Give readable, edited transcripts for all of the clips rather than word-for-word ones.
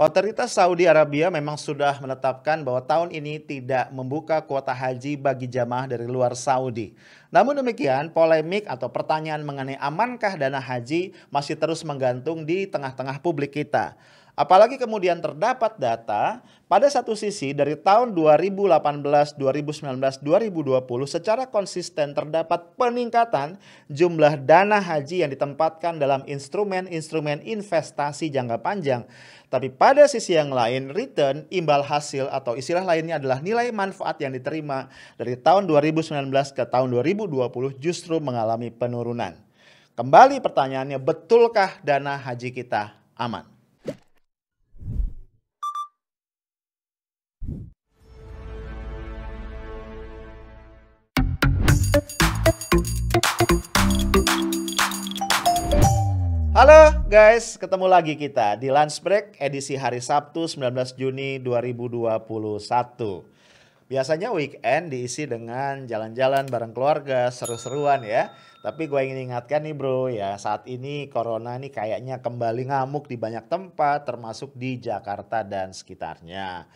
Otoritas Saudi Arabia memang sudah menetapkan bahwa tahun ini tidak membuka kuota haji bagi jamaah dari luar Saudi. Namun demikian, polemik atau pertanyaan mengenai amankah dana haji masih terus menggantung di tengah-tengah publik kita. Apalagi kemudian terdapat data pada satu sisi dari tahun 2018, 2019, 2020 secara konsisten terdapat peningkatan jumlah dana haji yang ditempatkan dalam instrumen-instrumen investasi jangka panjang. Tapi pada sisi yang lain, return, imbal hasil atau istilah lainnya adalah nilai manfaat yang diterima dari tahun 2019 ke tahun 2020 justru mengalami penurunan. Kembali pertanyaannya, betulkah dana haji kita aman? Halo guys, ketemu lagi kita di Lunch Break edisi hari Sabtu 19 Juni 2021. Biasanya weekend diisi dengan jalan-jalan bareng keluarga, seru-seruan ya. Tapi gue ingin ingatkan nih bro ya, saat ini corona nih kayaknya kembali ngamuk di banyak tempat termasuk di Jakarta dan sekitarnya.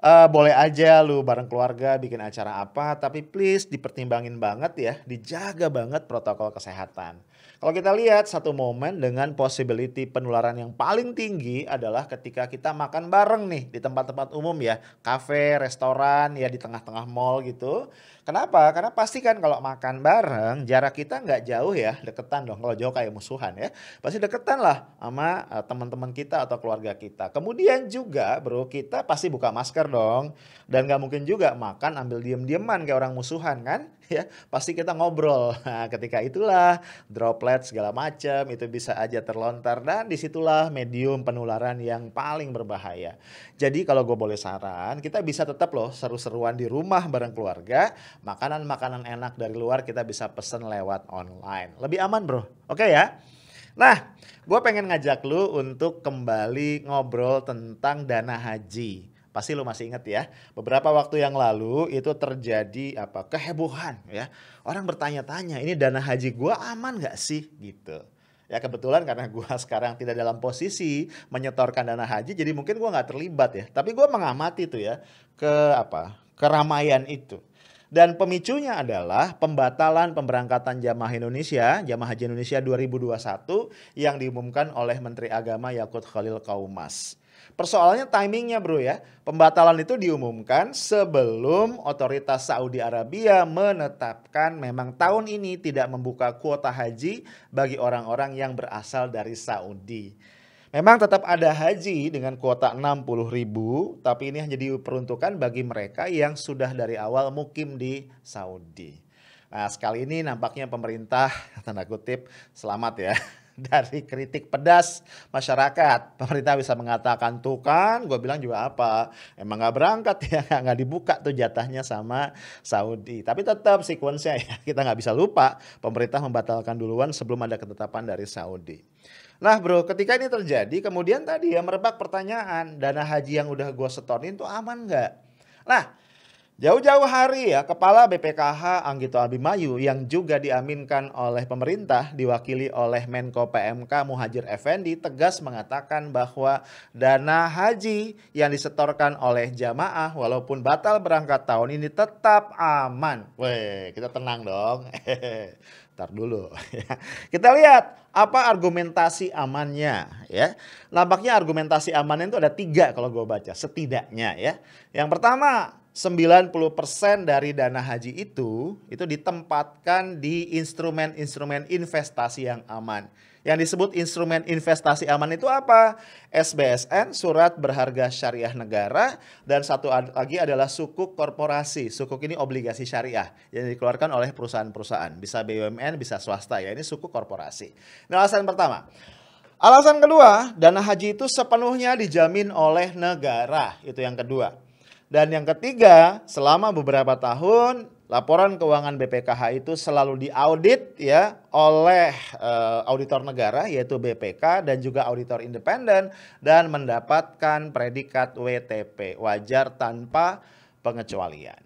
Boleh aja lu bareng keluarga bikin acara apa, tapi please dipertimbangin banget ya, dijaga banget protokol kesehatan. Kalau kita lihat satu momen dengan possibility penularan yang paling tinggi adalah ketika kita makan bareng nih di tempat-tempat umum ya, kafe, restoran ya di tengah-tengah mall gitu. Kenapa? Karena pasti kan kalau makan bareng jarak kita nggak jauh ya, deketan dong. Kalau jauh kayak musuhan ya, pasti deketan lah sama teman-teman kita atau keluarga kita. Kemudian juga bro, kita pasti buka masker dong. Dan nggak mungkin juga makan ambil diem-dieman kayak orang musuhan kan? Ya, pasti kita ngobrol. Nah, ketika itulah droplet segala macam itu bisa aja terlontar dan disitulah medium penularan yang paling berbahaya. Jadi kalau gue boleh saran, kita bisa tetap loh seru-seruan di rumah bareng keluarga. Makanan-makanan enak dari luar kita bisa pesen lewat online. Lebih aman bro, oke ya? Nah, gue pengen ngajak lu untuk kembali ngobrol tentang dana haji. Pasti lu masih inget ya, beberapa waktu yang lalu itu terjadi kehebohan ya. Orang bertanya-tanya, ini dana haji gua aman gak sih gitu. Ya kebetulan karena gua sekarang tidak dalam posisi menyetorkan dana haji, jadi mungkin gua nggak terlibat ya. Tapi gua mengamati tuh ya keramaian itu. Dan pemicunya adalah pembatalan pemberangkatan jamaah Indonesia, jamaah haji Indonesia 2021 yang diumumkan oleh Menteri Agama Yakut Khalil Qaumas. Persoalannya timingnya bro ya, pembatalan itu diumumkan sebelum otoritas Saudi Arabia menetapkan memang tahun ini tidak membuka kuota haji bagi orang-orang yang berasal dari Saudi. Memang tetap ada haji dengan kuota 60.000, tapi ini hanya diperuntukkan bagi mereka yang sudah dari awal mukim di Saudi. Nah, sekali ini nampaknya pemerintah, tanda kutip, selamat ya dari kritik pedas masyarakat. Pemerintah bisa mengatakan tuh kan, gue bilang juga apa, emang gak berangkat ya, gak dibuka tuh jatahnya sama Saudi. Tapi tetap sequence-nya ya, kita gak bisa lupa pemerintah membatalkan duluan sebelum ada ketetapan dari Saudi. Nah bro, ketika ini terjadi, kemudian tadi ya merebak pertanyaan, dana haji yang udah gue setorin tuh aman nggak? Nah, jauh-jauh hari ya, Kepala BPKH Anggito Abimanyu yang juga diaminkan oleh pemerintah, diwakili oleh Menko PMK Muhadjir Effendi, tegas mengatakan bahwa dana haji yang disetorkan oleh jamaah walaupun batal berangkat tahun ini tetap aman. Weh, kita tenang dong. Ntar dulu. Kita lihat apa argumentasi amannya ya. Nampaknya argumentasi amannya itu ada 3 kalau gue baca setidaknya ya. Yang pertama, 90% dari dana haji itu ditempatkan di instrumen-instrumen investasi yang aman. Yang disebut instrumen investasi aman itu apa? SBSN, surat berharga syariah negara, dan satu lagi adalah sukuk korporasi. Sukuk ini obligasi syariah yang dikeluarkan oleh perusahaan-perusahaan. Bisa BUMN, bisa swasta ya, ini sukuk korporasi. Nah, alasan pertama. Alasan kedua, dana haji itu sepenuhnya dijamin oleh negara. Itu yang kedua. Dan yang ketiga, selama beberapa tahun laporan keuangan BPKH itu selalu diaudit ya oleh auditor negara yaitu BPK dan juga auditor independen dan mendapatkan predikat WTP, wajar tanpa pengecualian.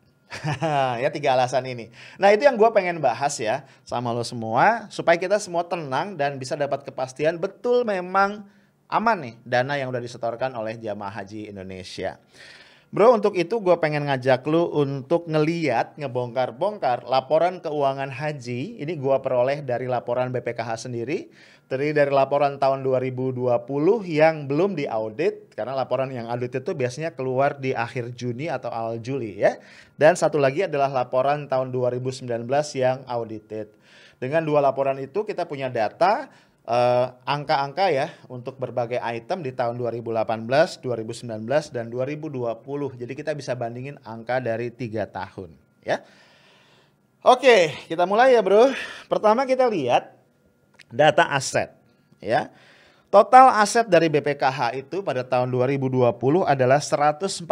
Ya 3 alasan ini. Nah itu yang gue pengen bahas ya sama lo semua supaya kita semua tenang dan bisa dapat kepastian betul memang aman nih dana yang udah disetorkan oleh jamaah haji Indonesia. Bro, untuk itu gue pengen ngajak lu untuk ngebongkar-bongkar laporan keuangan haji. Ini gue peroleh dari laporan BPKH sendiri. Terdiri dari laporan tahun 2020 yang belum diaudit. Karena laporan yang audit itu biasanya keluar di akhir Juni atau awal Juli ya. Dan satu lagi adalah laporan tahun 2019 yang audited. Dengan dua laporan itu kita punya data angka-angka ya untuk berbagai item di tahun 2018, 2019, dan 2020. Jadi kita bisa bandingin angka dari 3 tahun ya. Oke, kita mulai ya bro. Pertama kita lihat data aset ya. Total aset dari BPKH itu pada tahun 2020 adalah 145,7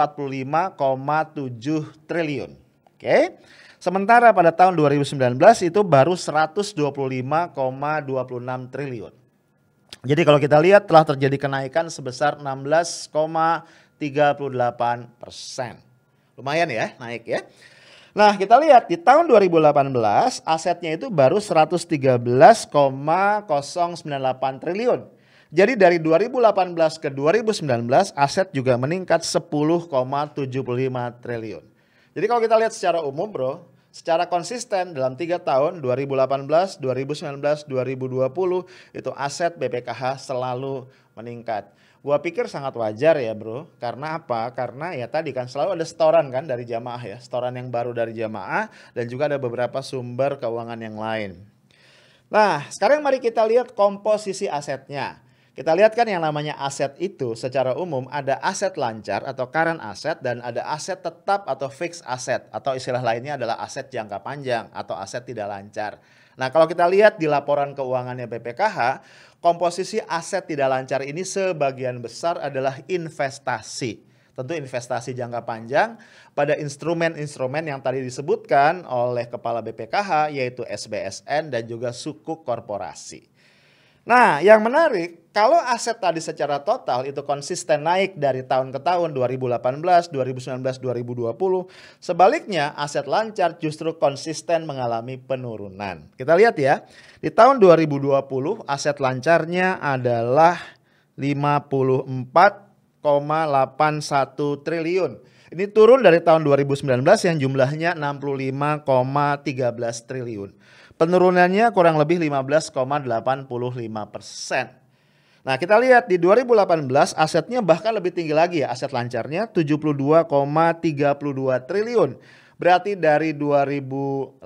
triliun. Oke. Sementara pada tahun 2019 itu baru 125,26 triliun. Jadi kalau kita lihat telah terjadi kenaikan sebesar 16,38%. Lumayan ya naik ya. Nah kita lihat di tahun 2018 asetnya itu baru 113,098 triliun. Jadi dari 2018 ke 2019 aset juga meningkat 10,75 triliun. Jadi kalau kita lihat secara umum bro, secara konsisten dalam 3 tahun 2018, 2019, 2020 itu aset BPKH selalu meningkat. Gua pikir sangat wajar ya bro, karena apa? Karena ya tadi kan selalu ada setoran kan dari jamaah ya, setoran yang baru dari jamaah dan juga ada beberapa sumber keuangan yang lain. Nah sekarang mari kita lihat komposisi asetnya. Kita lihat kan yang namanya aset itu secara umum ada aset lancar atau current asset dan ada aset tetap atau fixed asset atau istilah lainnya adalah aset jangka panjang atau aset tidak lancar. Nah kalau kita lihat di laporan keuangannya BPKH, komposisi aset tidak lancar ini sebagian besar adalah investasi. Tentu investasi jangka panjang pada instrumen-instrumen yang tadi disebutkan oleh Kepala BPKH yaitu SBSN dan juga sukuk korporasi. Nah yang menarik kalau aset tadi secara total itu konsisten naik dari tahun ke tahun 2018, 2019, 2020. Sebaliknya aset lancar justru konsisten mengalami penurunan. Kita lihat ya di tahun 2020 aset lancarnya adalah 54,81 triliun. Ini turun dari tahun 2019 yang jumlahnya 65,13 triliun. Penurunannya kurang lebih 15,85%. Nah kita lihat di 2018 asetnya bahkan lebih tinggi lagi ya aset lancarnya 72,32 triliun. Berarti dari 2018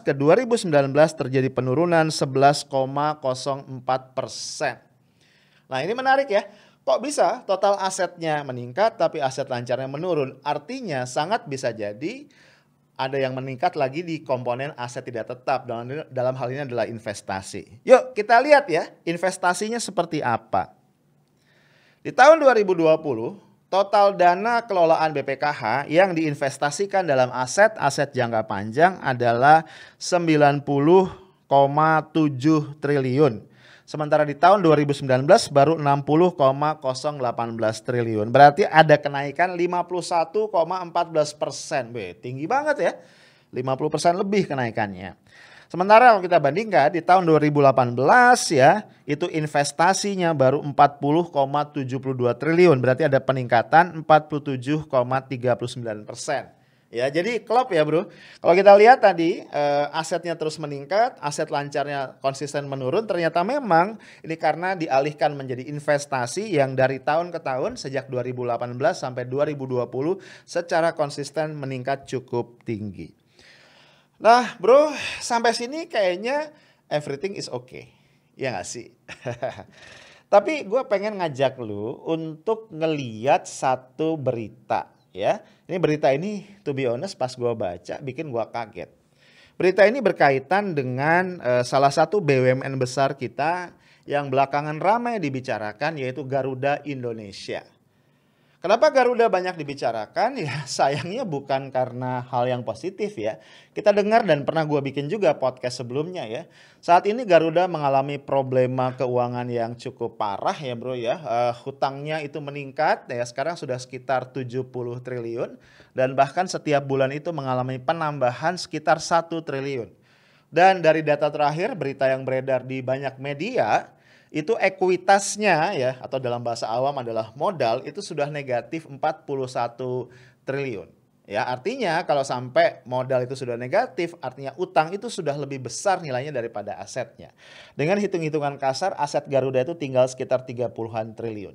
ke 2019 terjadi penurunan 11,04%. Nah ini menarik ya. Kok bisa total asetnya meningkat tapi aset lancarnya menurun? Artinya sangat bisa jadi ada yang meningkat lagi di komponen aset tidak tetap. Dalam hal ini adalah investasi. Yuk kita lihat ya investasinya seperti apa. Di tahun 2020 total dana kelolaan BPKH yang diinvestasikan dalam aset-aset jangka panjang adalah 90,7 triliun. Sementara di tahun 2019 baru 60,018 triliun. Berarti ada kenaikan 51,14%. Tinggi banget ya. 50% lebih kenaikannya. Sementara kalau kita bandingkan di tahun 2018 ya, itu investasinya baru 40,72 triliun. Berarti ada peningkatan 47,39%. Ya, jadi klop ya bro. Kalau kita lihat tadi asetnya terus meningkat, aset lancarnya konsisten menurun. Ternyata memang ini karena dialihkan menjadi investasi yang dari tahun ke tahun sejak 2018 sampai 2020 secara konsisten meningkat cukup tinggi. Nah bro, sampai sini kayaknya everything is okay. Ya gak sih? Tapi gue pengen ngajak lu untuk ngeliat satu berita. Ya, ini berita ini to be honest pas gue baca bikin gue kaget. Berita ini berkaitan dengan salah satu BUMN besar kita yang belakangan ramai dibicarakan yaitu Garuda Indonesia. Kenapa Garuda banyak dibicarakan? Ya sayangnya bukan karena hal yang positif ya. Kita dengar dan pernah gue bikin juga podcast sebelumnya ya. Saat ini Garuda mengalami problema keuangan yang cukup parah ya bro ya. Hutangnya itu meningkat ya sekarang sudah sekitar 70 triliun. Dan bahkan setiap bulan itu mengalami penambahan sekitar 1 triliun. Dan dari data terakhir berita yang beredar di banyak media. itu ekuitasnya ya, atau dalam bahasa awam adalah modal, itu sudah negatif 41 triliun. Ya, artinya kalau sampai modal itu sudah negatif, artinya utang itu sudah lebih besar nilainya daripada asetnya. Dengan hitung-hitungan kasar, aset Garuda itu tinggal sekitar 30-an triliun.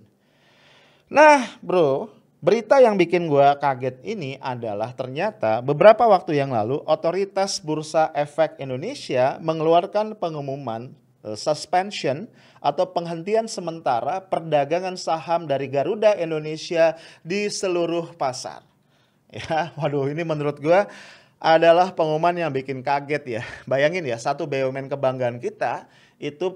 Nah, bro, berita yang bikin gua kaget ini adalah ternyata beberapa waktu yang lalu Otoritas Bursa Efek Indonesia mengeluarkan pengumuman suspension atau penghentian sementara perdagangan saham dari Garuda Indonesia di seluruh pasar. Ya, waduh, ini menurut gua adalah pengumuman yang bikin kaget ya. Bayangin ya, satu BUMN kebanggaan kita itu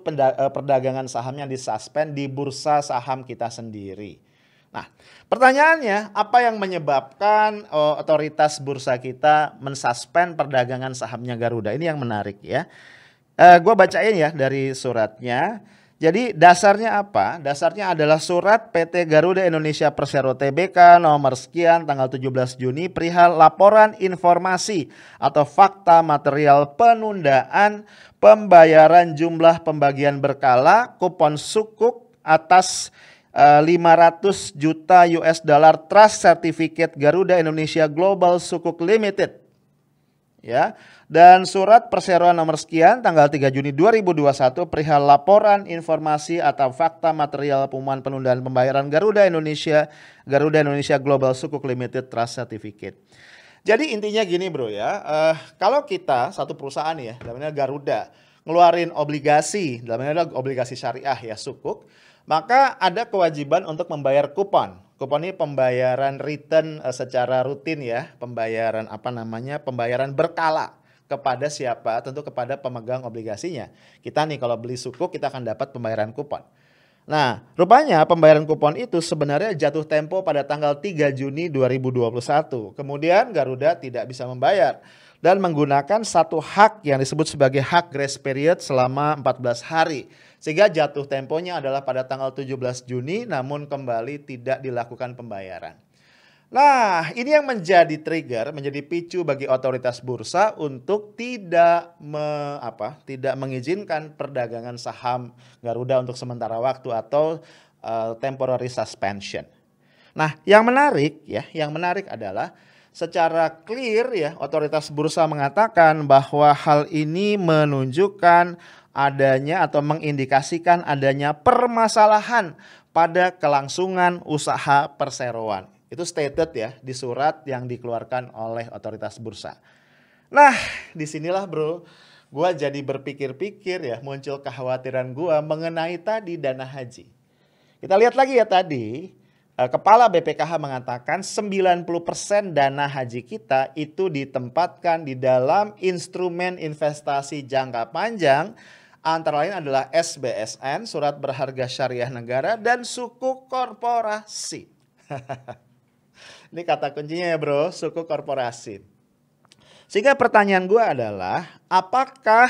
perdagangan sahamnya disuspend di bursa saham kita sendiri. Nah, pertanyaannya, apa yang menyebabkan otoritas bursa kita mensuspend perdagangan sahamnya Garuda? Ini yang menarik ya. Gue bacain ya dari suratnya. Jadi dasarnya apa? Dasarnya adalah surat PT Garuda Indonesia Persero Tbk nomor sekian tanggal 17 Juni perihal laporan informasi atau fakta material penundaan pembayaran jumlah pembagian berkala kupon sukuk atas 500 juta US dollar Trust Certificate Garuda Indonesia Global Sukuk Limited. Ya, dan surat perseroan nomor sekian tanggal 3 Juni 2021 perihal laporan informasi atau fakta material pengumuman penundaan pembayaran Garuda Indonesia Global Sukuk Limited Trust Certificate. Jadi intinya gini bro ya, kalau kita satu perusahaan ya, namanya Garuda, ngeluarin obligasi, namanya obligasi syariah ya sukuk, maka ada kewajiban untuk membayar kupon. Kupon ini pembayaran return secara rutin ya, pembayaran pembayaran berkala kepada siapa? Tentu kepada pemegang obligasinya. Kita nih kalau beli sukuk kita akan dapat pembayaran kupon. Nah, rupanya pembayaran kupon itu sebenarnya jatuh tempo pada tanggal 3 Juni 2021. Kemudian Garuda tidak bisa membayar dan menggunakan satu hak yang disebut sebagai hak grace period selama 14 hari. Sehingga jatuh temponya adalah pada tanggal 17 Juni namun kembali tidak dilakukan pembayaran. Nah, ini yang menjadi trigger, menjadi picu bagi otoritas bursa untuk tidak mengizinkan perdagangan saham Garuda untuk sementara waktu atau temporary suspension. Nah, yang menarik adalah secara clear ya, otoritas bursa mengatakan bahwa hal ini menunjukkan adanya atau mengindikasikan adanya permasalahan pada kelangsungan usaha perseroan. Itu stated ya di surat yang dikeluarkan oleh otoritas bursa. Nah, disinilah bro, gue jadi berpikir-pikir ya, muncul kekhawatiran gue mengenai tadi dana haji. Kita lihat lagi ya tadi, Kepala BPKH mengatakan 90% dana haji kita itu ditempatkan di dalam instrumen investasi jangka panjang, antara lain adalah SBSN, surat berharga syariah negara, dan sukuk korporasi. Ini kata kuncinya ya bro, sukuk korporasi. Sehingga pertanyaan gue adalah, apakah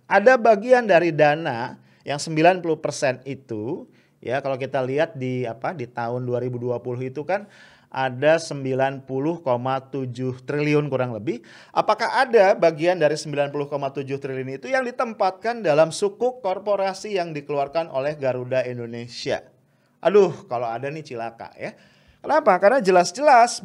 ada bagian dari dana yang 90% itu, ya kalau kita lihat di tahun 2020 itu kan ada 90,7 triliun kurang lebih. Apakah ada bagian dari 90,7 triliun itu yang ditempatkan dalam sukuk korporasi yang dikeluarkan oleh Garuda Indonesia? Aduh, kalau ada nih cilaka ya. Kenapa? Karena jelas-jelas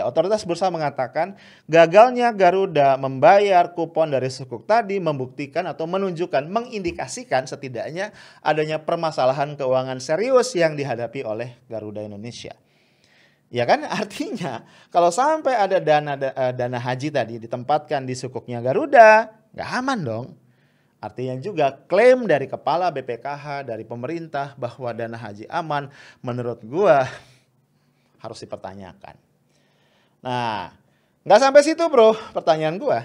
otoritas bursa mengatakan gagalnya Garuda membayar kupon dari sukuk tadi membuktikan atau menunjukkan, mengindikasikan setidaknya adanya permasalahan keuangan serius yang dihadapi oleh Garuda Indonesia. Ya kan, artinya kalau sampai ada dana haji tadi ditempatkan di sukuknya Garuda, nggak aman dong. Artinya juga klaim dari kepala BPKH, dari pemerintah bahwa dana haji aman, menurut gua harus dipertanyakan. Nah, nggak sampai situ bro pertanyaan gua.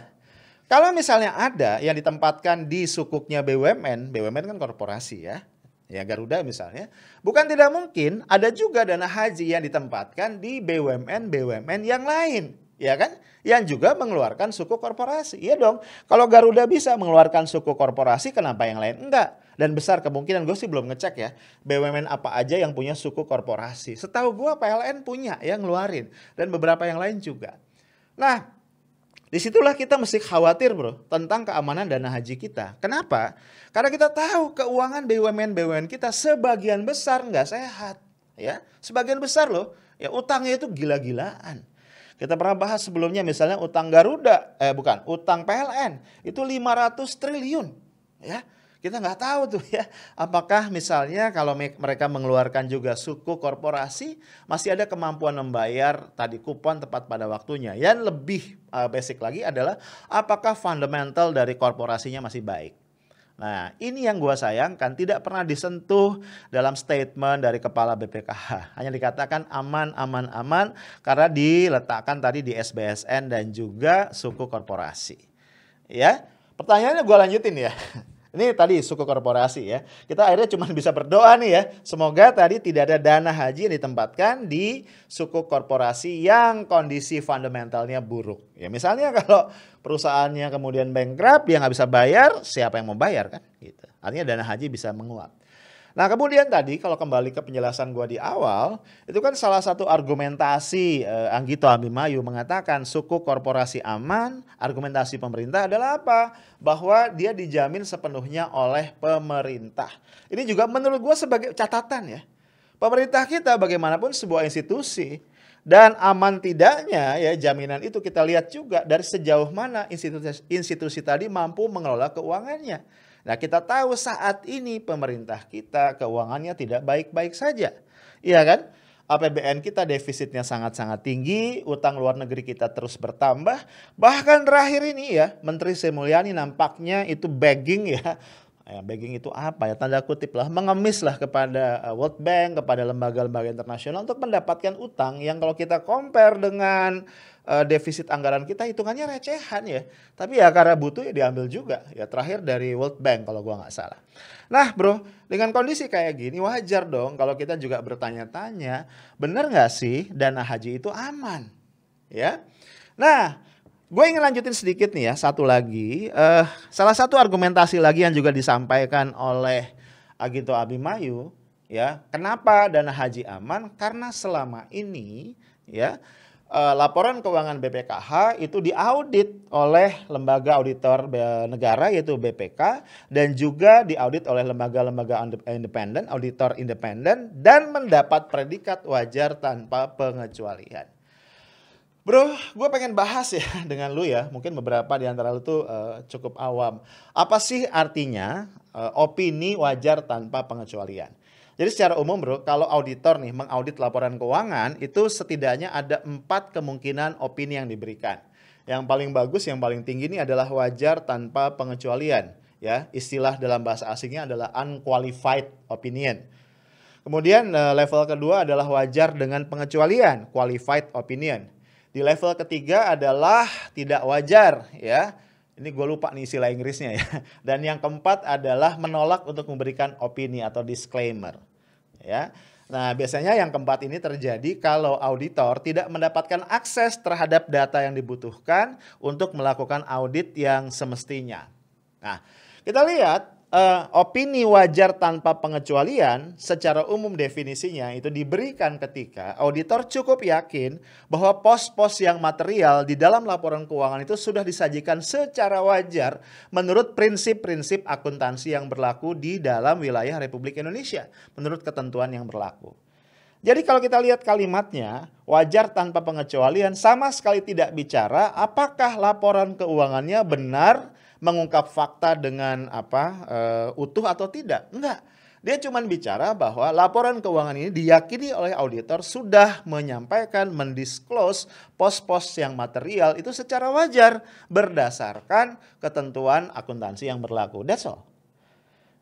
Kalau misalnya ada yang ditempatkan di sukuknya BUMN kan korporasi ya. Ya Garuda misalnya, bukan tidak mungkin ada juga dana haji yang ditempatkan di BUMN yang lain, ya kan? Yang juga mengeluarkan suku korporasi. Iya dong, kalau Garuda bisa mengeluarkan suku korporasi, kenapa yang lain enggak? Dan besar kemungkinan, gue sih belum ngecek ya, BUMN apa aja yang punya suku korporasi. Setahu gue PLN punya yang ngeluarin, dan beberapa yang lain juga. Nah, Disitulah kita mesti khawatir bro tentang keamanan dana haji kita. Kenapa? Karena kita tahu keuangan BUMN kita sebagian besar nggak sehat. Ya, sebagian besar loh. Ya utangnya itu gila-gilaan. Kita pernah bahas sebelumnya misalnya utang utang PLN itu 500 triliun. Ya, kita nggak tahu tuh ya, apakah misalnya kalau mereka mengeluarkan juga suku korporasi masih ada kemampuan membayar tadi kupon tepat pada waktunya. Yang lebih basic lagi adalah apakah fundamental dari korporasinya masih baik. Nah ini yang gua sayangkan tidak pernah disentuh dalam statement dari kepala BPKH. Hanya dikatakan aman karena diletakkan tadi di SBSN dan juga suku korporasi. Ya, pertanyaannya gua lanjutin ya. Ini tadi suku korporasi ya. Kita akhirnya cuma bisa berdoa nih ya. Semoga tadi tidak ada dana haji yang ditempatkan di suku korporasi yang kondisi fundamentalnya buruk. Ya misalnya kalau perusahaannya kemudian bankrupt, dia nggak bisa bayar, siapa yang mau bayar kan? Gitu. Artinya dana haji bisa menguap. Nah kemudian tadi kalau kembali ke penjelasan gua di awal, itu kan salah satu argumentasi Anggito Abimanyu mengatakan suku korporasi aman, argumentasi pemerintah adalah apa? Bahwa dia dijamin sepenuhnya oleh pemerintah. Ini juga menurut gua sebagai catatan ya. Pemerintah kita bagaimanapun sebuah institusi dan aman tidaknya ya jaminan itu kita lihat juga dari sejauh mana institusi tadi mampu mengelola keuangannya. Nah kita tahu saat ini pemerintah kita keuangannya tidak baik-baik saja. Iya kan? APBN kita defisitnya sangat-sangat tinggi, utang luar negeri kita terus bertambah. Bahkan terakhir ini ya Menteri Sri Mulyani nampaknya itu begging ya. Begging itu apa ya, tanda kutip lah, mengemis lah kepada World Bank, kepada lembaga-lembaga internasional untuk mendapatkan utang yang kalau kita compare dengan defisit anggaran kita hitungannya recehan ya. Tapi ya karena butuh ya diambil juga ya, terakhir dari World Bank kalau gua nggak salah. Nah bro, dengan kondisi kayak gini wajar dong kalau kita juga bertanya-tanya, benar nggak sih dana haji itu aman? Ya, nah gue ingin lanjutin sedikit nih ya, satu lagi. Salah satu argumentasi lagi yang juga disampaikan oleh Anggito Abimanyu, ya, kenapa dana haji aman? Karena selama ini, ya, laporan keuangan BPKH itu diaudit oleh lembaga auditor negara yaitu BPK dan juga diaudit oleh lembaga-lembaga independen, auditor independen dan mendapat predikat wajar tanpa pengecualian. Bro, gue pengen bahas ya dengan lu ya, mungkin beberapa di antara lu tuh cukup awam. Apa sih artinya opini wajar tanpa pengecualian? Jadi secara umum bro, kalau auditor nih mengaudit laporan keuangan itu setidaknya ada 4 kemungkinan opini yang diberikan. Yang paling bagus, yang paling tinggi ini adalah wajar tanpa pengecualian. Ya, istilah dalam bahasa asingnya adalah unqualified opinion. Kemudian level kedua adalah wajar dengan pengecualian, qualified opinion. Di level ketiga adalah tidak wajar ya. Ini gue lupa nih istilah Inggrisnya ya. Dan yang keempat adalah menolak untuk memberikan opini atau disclaimer. Ya. Nah biasanya yang keempat ini terjadi kalau auditor tidak mendapatkan akses terhadap data yang dibutuhkan untuk melakukan audit yang semestinya. Nah kita lihat opini wajar tanpa pengecualian secara umum definisinya itu diberikan ketika auditor cukup yakin bahwa pos-pos yang material di dalam laporan keuangan itu sudah disajikan secara wajar menurut prinsip-prinsip akuntansi yang berlaku di dalam wilayah Republik Indonesia menurut ketentuan yang berlaku. Jadi kalau kita lihat kalimatnya, wajar tanpa pengecualian sama sekali tidak bicara apakah laporan keuangannya benar mengungkap fakta dengan utuh atau tidak. Enggak. Dia cuma bicara bahwa laporan keuangan ini diyakini oleh auditor sudah menyampaikan, mendisclose pos-pos yang material itu secara wajar berdasarkan ketentuan akuntansi yang berlaku. That's all.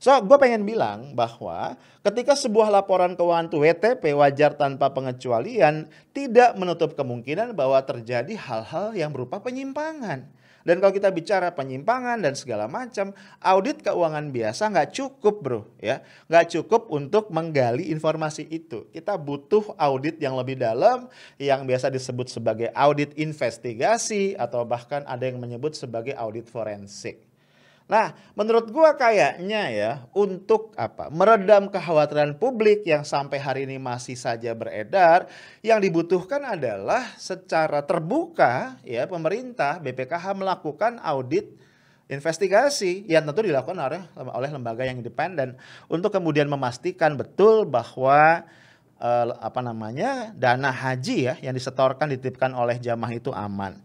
So, gue pengen bilang bahwa ketika sebuah laporan keuangan itu WTP wajar tanpa pengecualian tidak menutup kemungkinan bahwa terjadi hal-hal yang berupa penyimpangan. Dan kalau kita bicara penyimpangan dan segala macam, audit keuangan biasa nggak cukup bro, ya, nggak cukup untuk menggali informasi itu. Kita butuh audit yang lebih dalam, yang biasa disebut sebagai audit investigasi atau bahkan ada yang menyebut sebagai audit forensik. Nah, menurut gua kayaknya ya untuk meredam kekhawatiran publik yang sampai hari ini masih saja beredar, yang dibutuhkan adalah secara terbuka ya pemerintah BPKH melakukan audit investigasi yang tentu dilakukan oleh lembaga yang independen untuk kemudian memastikan betul bahwa dana haji ya yang disetorkan dititipkan oleh jamaah itu aman.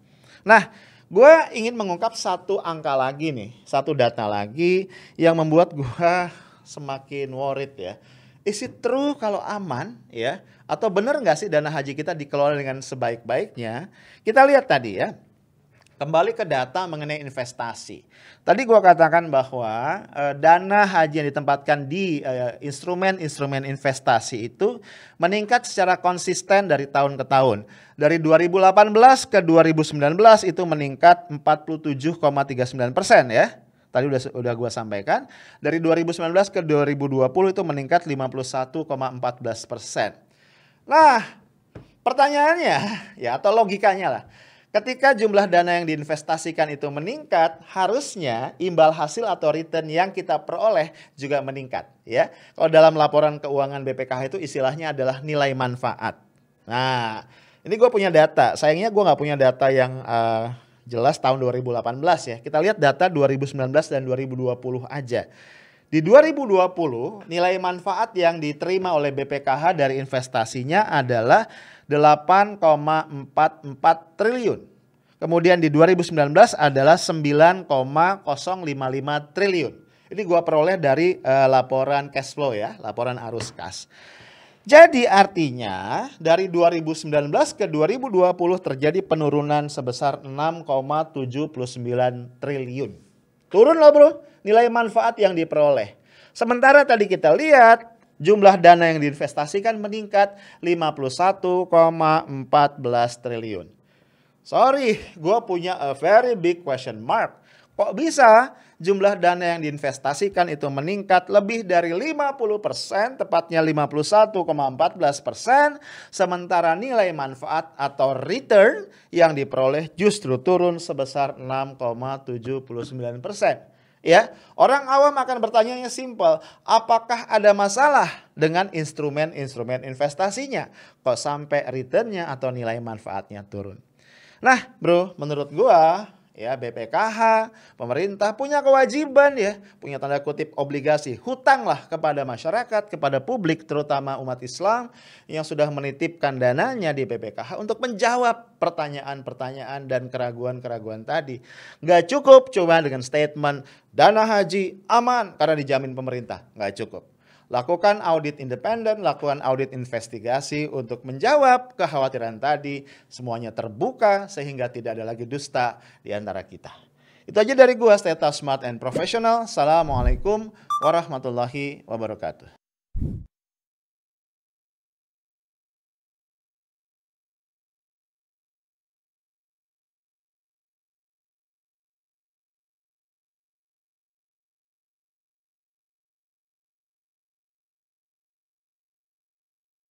Nah, gue ingin mengungkap satu angka lagi nih, satu data lagi yang membuat gue semakin worried ya. Is it true kalau aman ya? Atau benar nggak sih dana haji kita dikelola dengan sebaik-baiknya? Kita lihat tadi ya. Kembali ke data mengenai investasi. Tadi gua katakan bahwa dana haji yang ditempatkan di instrumen-instrumen investasi itu meningkat secara konsisten dari tahun ke tahun. Dari 2018 ke 2019 itu meningkat 47,39% ya. Tadi udah gua sampaikan. Dari 2019 ke 2020 itu meningkat 51,14%. Nah, pertanyaannya ya atau logikanya lah. Ketika jumlah dana yang diinvestasikan itu meningkat, harusnya imbal hasil atau return yang kita peroleh juga meningkat. Ya, kalau dalam laporan keuangan BPKH itu istilahnya adalah nilai manfaat. Nah, ini gue punya data. Sayangnya gue nggak punya data yang jelas tahun 2018 ya. Kita lihat data 2019 dan 2020 aja. Di 2020 nilai manfaat yang diterima oleh BPKH dari investasinya adalah 8,44 triliun. Kemudian di 2019 adalah 9,055 triliun. Ini gua peroleh dari laporan cash flow ya, laporan arus kas. Jadi artinya dari 2019 ke 2020 terjadi penurunan sebesar 6,79 triliun. Turun loh bro, nilai manfaat yang diperoleh. Sementara tadi kita lihat jumlah dana yang diinvestasikan meningkat 51,14 triliun. Sorry, gue punya a very big question mark. Kok bisa jumlah dana yang diinvestasikan itu meningkat lebih dari 50%, tepatnya 51,14%, sementara nilai manfaat atau return yang diperoleh justru turun sebesar 6,79%. Ya, orang awam akan bertanya yang simpel, apakah ada masalah dengan instrumen-instrumen investasinya? Kok sampai returnnya atau nilai manfaatnya turun? Nah, bro, menurut gua ya BPKH, pemerintah punya kewajiban ya, punya tanda kutip obligasi, hutanglah kepada masyarakat, kepada publik terutama umat Islam yang sudah menitipkan dananya di BPKH untuk menjawab pertanyaan-pertanyaan dan keraguan-keraguan tadi. Nggak cukup cuma dengan statement dana haji aman karena dijamin pemerintah, nggak cukup. Lakukan audit independen, lakukan audit investigasi untuk menjawab kekhawatiran tadi. Semuanya terbuka sehingga tidak ada lagi dusta di antara kita. Itu aja dari gua, stay smart and professional. Assalamualaikum warahmatullahi wabarakatuh.